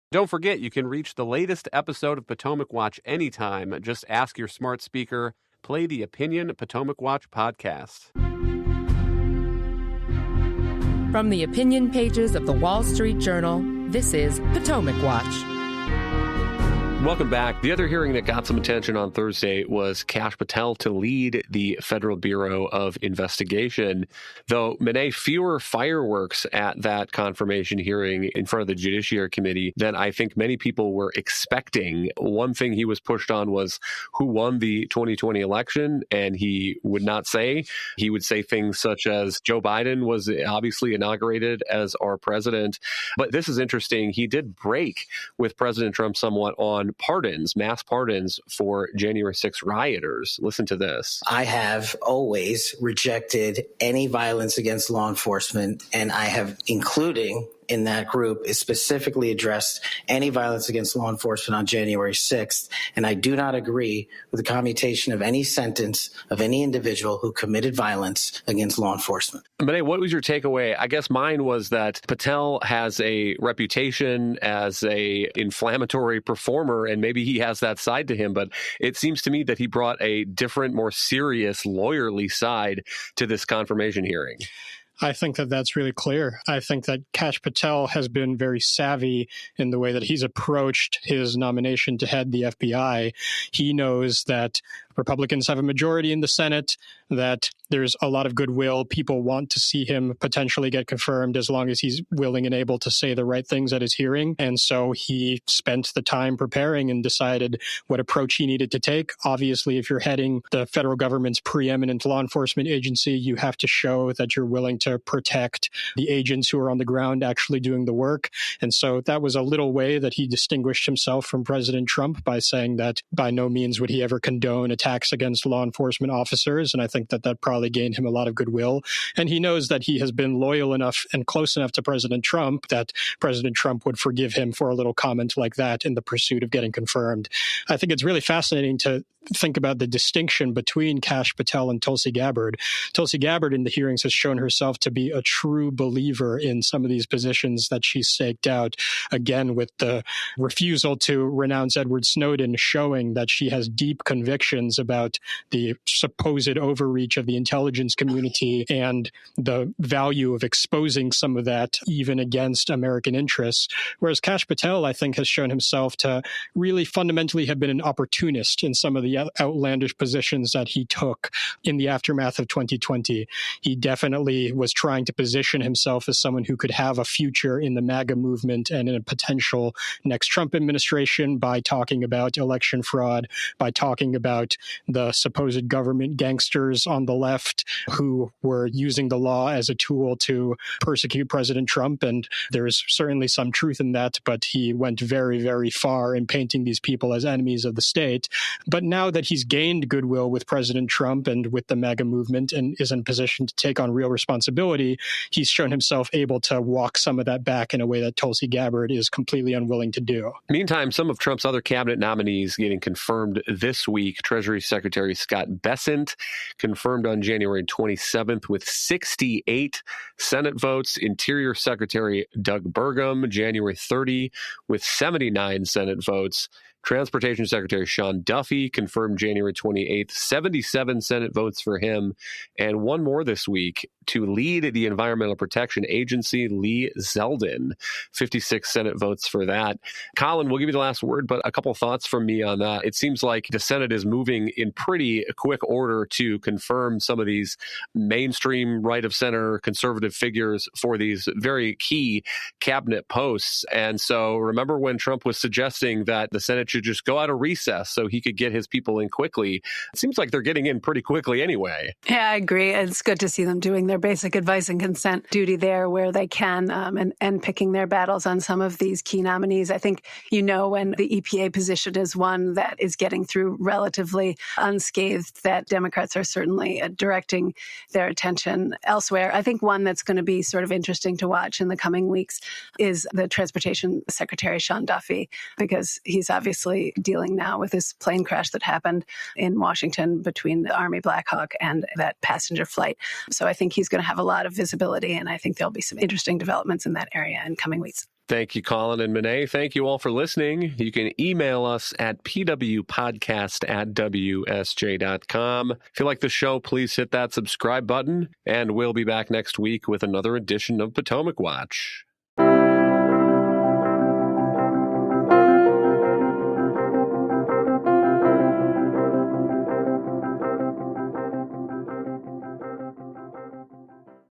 Don't forget, you can reach the latest episode of Potomac Watch anytime. Just ask your smart speaker, play the Opinion Potomac Watch podcast. From the opinion pages of the Wall Street Journal, this is Potomac Watch. Welcome back. The other hearing that got some attention on Thursday was Kash Patel to lead the Federal Bureau of Investigation. Though, Monet, fewer fireworks at that confirmation hearing in front of the Judiciary Committee than I think many people were expecting. One thing he was pushed on was who won the 2020 election, and he would not say. He would say things such as Joe Biden was obviously inaugurated as our president. But this is interesting. He did break with President Trump somewhat on pardons, mass pardons for January 6 rioters. Listen to this. I have always rejected any violence against law enforcement, and I have, including in that group, is specifically addressed any violence against law enforcement on January 6th. And I do not agree with the commutation of any sentence of any individual who committed violence against law enforcement. Monet, what was your takeaway? I guess mine was that Patel has a reputation as a inflammatory performer, and maybe he has that side to him. But it seems to me that he brought a different, more serious, lawyerly side to this confirmation hearing. I think that that's really clear. I think that Kash Patel has been very savvy in the way that he's approached his nomination to head the FBI. He knows that Republicans have a majority in the Senate, that there's a lot of goodwill. People want to see him potentially get confirmed as long as he's willing and able to say the right things at his hearing. And so he spent the time preparing and decided what approach he needed to take. Obviously, if you're heading the federal government's preeminent law enforcement agency, you have to show that you're willing to protect the agents who are on the ground actually doing the work. And so that was a little way that he distinguished himself from President Trump by saying that by no means would he ever condone attacks against law enforcement officers. And I think that that probably gained him a lot of goodwill. And he knows that he has been loyal enough and close enough to President Trump that President Trump would forgive him for a little comment like that in the pursuit of getting confirmed. I think it's really fascinating to think about the distinction between Kash Patel and Tulsi Gabbard. Tulsi Gabbard in the hearings has shown herself to be a true believer in some of these positions that she's staked out, again, with the refusal to renounce Edward Snowden, showing that she has deep convictions about the supposed overreach of the intelligence community and the value of exposing some of that even against American interests. Whereas Kash Patel, I think, has shown himself to really fundamentally have been an opportunist in some of the outlandish positions that he took in the aftermath of 2020. He definitely was trying to position himself as someone who could have a future in the MAGA movement and in a potential next Trump administration by talking about election fraud, by talking about the supposed government gangsters on the left who were using the law as a tool to persecute President Trump. And there's certainly some truth in that, but he went very, very far in painting these people as enemies of the state. But now that he's gained goodwill with President Trump and with the MAGA movement and is in position to take on real responsibility, he's shown himself able to walk some of that back in a way that Tulsi Gabbard is completely unwilling to do. Meantime, some of Trump's other cabinet nominees getting confirmed this week. Treasury Secretary Scott Bessent confirmed on January 27th with 68 Senate votes. Interior Secretary Doug Burgum, January 30 with 79 Senate votes. Transportation Secretary Sean Duffy confirmed January 28th, 77 Senate votes for him. And one more this week to lead the Environmental Protection Agency, Lee Zeldin, 56 Senate votes for that. Colin, we'll give you the last word, but a couple thoughts from me on that. It seems like the Senate is moving in pretty quick order to confirm some of these mainstream right-of-center conservative figures for these very key cabinet posts. And so remember when Trump was suggesting that the Senate should just go out of recess so he could get his people in quickly? It seems like they're getting in pretty quickly anyway. Yeah, I agree. It's good to see them doing their basic advice and consent duty there where they can and picking their battles on some of these key nominees. I think, when the EPA position is one that is getting through relatively unscathed, that Democrats are certainly directing their attention elsewhere. I think one that's going to be sort of interesting to watch in the coming weeks is the Transportation Secretary, Sean Duffy, because he's obviously dealing now with this plane crash that happened in Washington between the Army Black Hawk and that passenger flight. So I think he's going to have a lot of visibility, and I think there'll be some interesting developments in that area in coming weeks. Thank you, Colin and Monet. Thank you all for listening. You can email us at pwpodcast@wsj.com. If you like the show, please hit that subscribe button, and we'll be back next week with another edition of Potomac Watch.